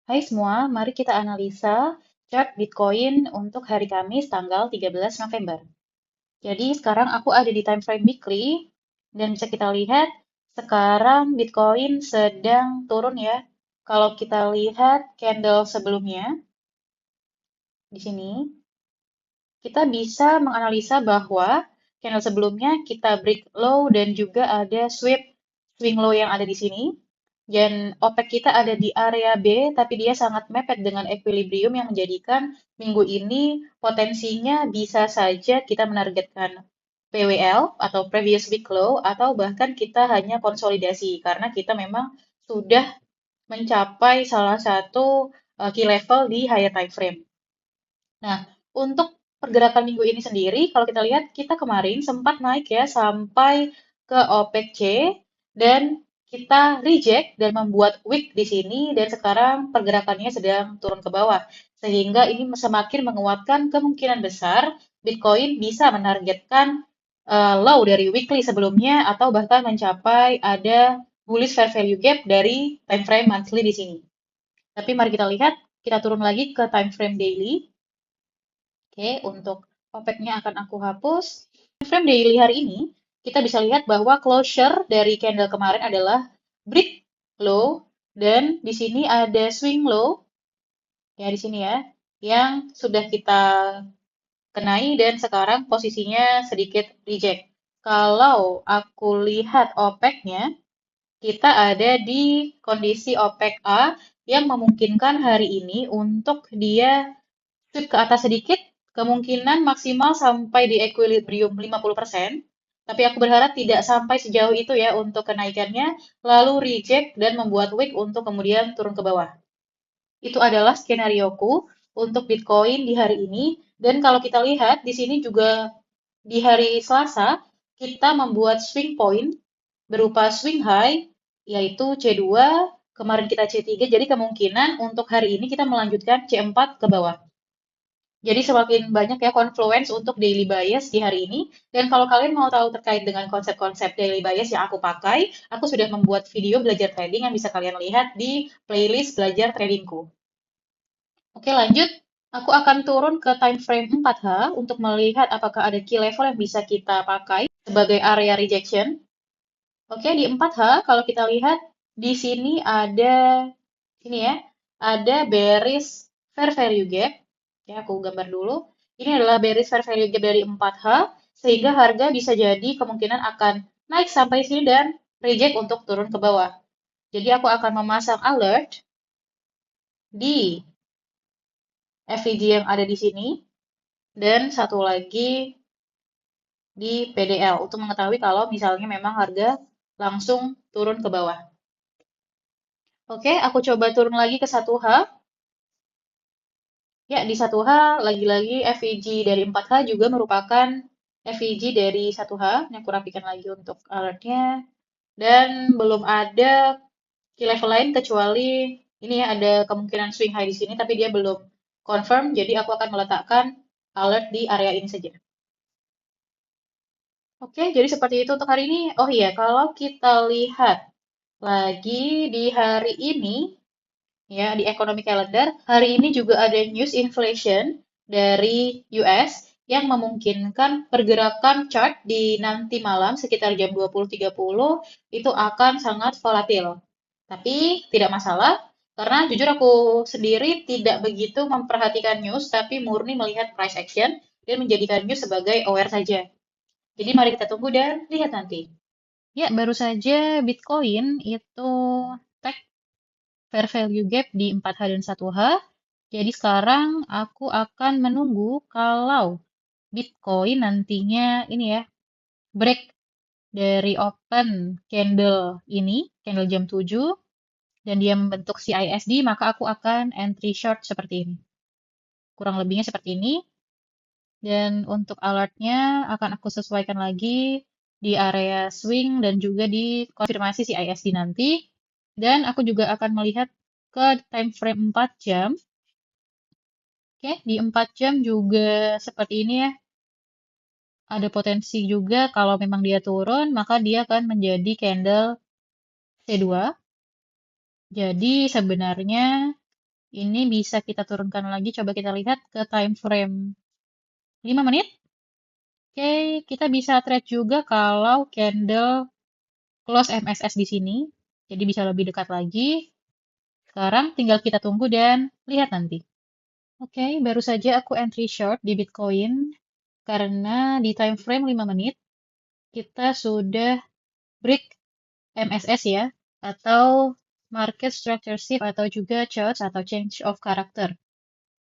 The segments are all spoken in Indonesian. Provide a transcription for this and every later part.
Hai semua, mari kita analisa chart Bitcoin untuk hari Kamis tanggal 13 November. Jadi sekarang aku ada di time frame weekly dan bisa kita lihat sekarang Bitcoin sedang turun ya. Kalau kita lihat candle sebelumnya di sini, kita bisa menganalisa bahwa candle sebelumnya kita break low dan juga ada swing low yang ada di sini. Dan OPEC kita ada di area B, tapi dia sangat mepet dengan equilibrium yang menjadikan minggu ini potensinya bisa saja kita menargetkan PWL atau previous week low atau bahkan kita hanya konsolidasi karena kita memang sudah mencapai salah satu key level di higher time frame. Nah, untuk pergerakan minggu ini sendiri, kalau kita lihat, kita kemarin sempat naik ya sampai ke OPEC C dan kita reject dan membuat wick di sini dan sekarang pergerakannya sedang turun ke bawah. Sehingga ini semakin menguatkan kemungkinan besar Bitcoin bisa menargetkan low dari weekly sebelumnya atau bahkan mencapai ada bullish fair value gap dari time frame monthly di sini. Tapi mari kita lihat, kita turun lagi ke time frame daily. Oke, untuk OPEC-nya akan aku hapus. Frame daily hari ini, kita bisa lihat bahwa closure dari candle kemarin adalah break low, dan di sini ada swing low, ya di sini ya, yang sudah kita kenai dan sekarang posisinya sedikit reject. Kalau aku lihat OPEC-nya, kita ada di kondisi OPEC A yang memungkinkan hari ini untuk dia sweep ke atas sedikit, kemungkinan maksimal sampai di equilibrium 50%. Tapi aku berharap tidak sampai sejauh itu ya untuk kenaikannya, lalu reject dan membuat wick untuk kemudian turun ke bawah. Itu adalah skenarioku untuk Bitcoin di hari ini. Dan kalau kita lihat di sini juga di hari Selasa, kita membuat swing point berupa swing high, yaitu C2, kemarin kita C3, jadi kemungkinan untuk hari ini kita melanjutkan C4 ke bawah. Jadi semakin banyak ya confluence untuk daily bias di hari ini. Dan kalau kalian mau tahu terkait dengan konsep-konsep daily bias yang aku pakai, aku sudah membuat video belajar trading yang bisa kalian lihat di playlist belajar tradingku. Oke, lanjut. Aku akan turun ke time frame 4H untuk melihat apakah ada key level yang bisa kita pakai sebagai area rejection. Oke, di 4H kalau kita lihat di sini ada ini ya, ada bearish fair value gap. Ya, aku gambar dulu. Ini adalah bearish fair value gap dari 4H sehingga harga bisa jadi kemungkinan akan naik sampai sini dan reject untuk turun ke bawah. Jadi aku akan memasang alert di FVG yang ada di sini dan satu lagi di PDL untuk mengetahui kalau misalnya memang harga langsung turun ke bawah. Oke, aku coba turun lagi ke 1H. Ya, di 1H lagi-lagi FVG dari 4H juga merupakan FVG dari 1H. Ini aku rapikan lagi untuk alertnya. Dan belum ada key level lain kecuali ini ya ada kemungkinan swing high di sini, tapi dia belum confirm. Jadi aku akan meletakkan alert di area ini saja. Oke, jadi seperti itu untuk hari ini. Oh iya, kalau kita lihat lagi di hari ini, ya di economic calendar, hari ini juga ada news inflation dari US yang memungkinkan pergerakan chart di nanti malam sekitar jam 20.30 itu akan sangat volatil. Tapi tidak masalah, karena jujur aku sendiri tidak begitu memperhatikan news, tapi murni melihat price action dan menjadikan news sebagai aware saja. Jadi mari kita tunggu dan lihat nanti. Ya, baru saja Bitcoin itu tag fair value gap di 4H dan 1H. Jadi sekarang aku akan menunggu kalau Bitcoin nantinya ini ya, break dari open candle ini, candle jam 7, dan dia membentuk CISD, maka aku akan entry short seperti ini. Kurang lebihnya seperti ini. Dan untuk alertnya akan aku sesuaikan lagi di area swing dan juga di konfirmasi CISD nanti. Dan aku juga akan melihat ke time frame 4 jam. Oke, di 4 jam juga seperti ini ya. Ada potensi juga kalau memang dia turun, maka dia akan menjadi candle C2. Jadi sebenarnya Ini bisa kita turunkan lagi, coba kita lihat ke time frame 5 menit. Oke, kita bisa trade juga kalau candle close MSS di sini. Jadi bisa lebih dekat lagi. Sekarang tinggal kita tunggu dan lihat nanti. Oke, baru saja aku entry short di Bitcoin karena di time frame 5 menit kita sudah break MSS ya, atau market structure shift atau juga charts atau change of character.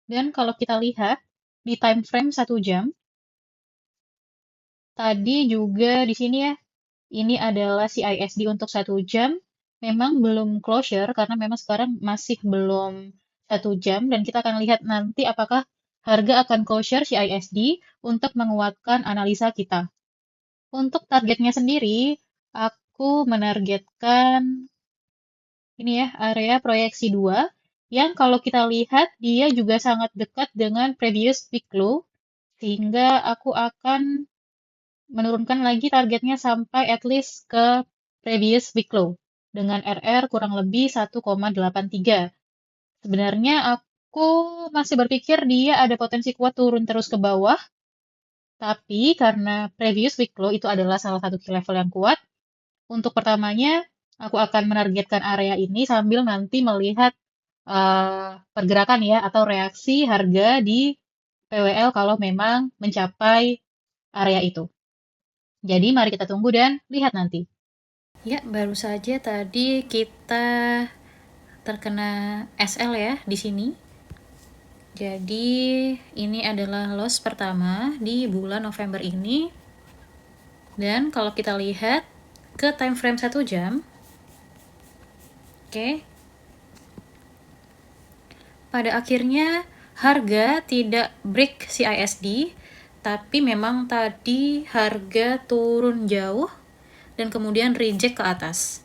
Dan kalau kita lihat di time frame 1 jam, tadi juga di sini ya, ini adalah CISD untuk 1 jam. Memang belum closure karena memang sekarang masih belum 1 jam dan kita akan lihat nanti apakah harga akan closure CISD untuk menguatkan analisa kita. Untuk targetnya sendiri, aku menargetkan ini ya, area proyeksi 2, yang kalau kita lihat dia juga sangat dekat dengan previous week low, sehingga aku akan menurunkan lagi targetnya sampai at least ke previous week low, dengan RR kurang lebih 1,83. Sebenarnya aku masih berpikir dia ada potensi kuat turun terus ke bawah, tapi karena previous week low itu adalah salah satu key level yang kuat, untuk pertamanya, aku akan menargetkan area ini sambil nanti melihat pergerakan ya atau reaksi harga di PWL kalau memang mencapai area itu. Jadi mari kita tunggu dan lihat nanti. Ya, baru saja tadi kita terkena SL ya di sini. Jadi ini adalah loss pertama di bulan November ini. Dan kalau kita lihat ke time frame 1 jam, oke, pada akhirnya harga tidak break CISD, tapi memang tadi harga turun jauh dan kemudian reject ke atas.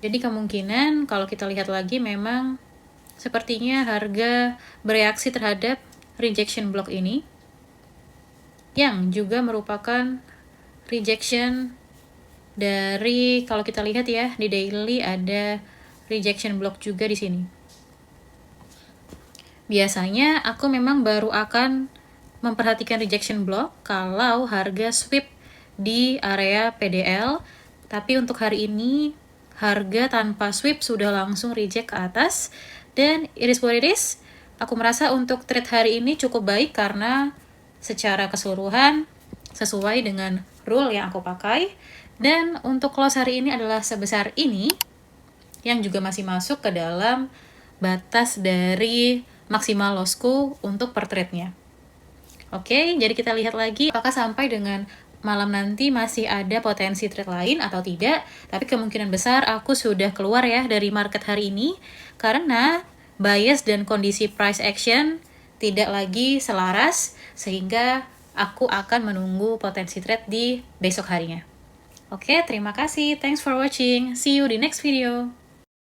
Jadi kemungkinan kalau kita lihat lagi memang sepertinya harga bereaksi terhadap rejection block ini, yang juga merupakan rejection dari, kalau kita lihat ya di daily ada rejection block juga di sini. Biasanya aku memang baru akan memperhatikan rejection block kalau harga sweep di area PDL, tapi untuk hari ini harga tanpa sweep sudah langsung reject ke atas, dan it is what it is. Aku merasa untuk trade hari ini cukup baik karena secara keseluruhan sesuai dengan rule yang aku pakai, dan untuk close hari ini adalah sebesar ini, yang juga masih masuk ke dalam batas dari maksimal lossku untuk per trade-nya. Oke, jadi kita lihat lagi apakah sampai dengan malam nanti masih ada potensi trade lain atau tidak. Tapi kemungkinan besar aku sudah keluar ya dari market hari ini karena bias dan kondisi price action tidak lagi selaras, sehingga aku akan menunggu potensi trade di besok harinya. Oke, terima kasih. Thanks for watching. See you di next video.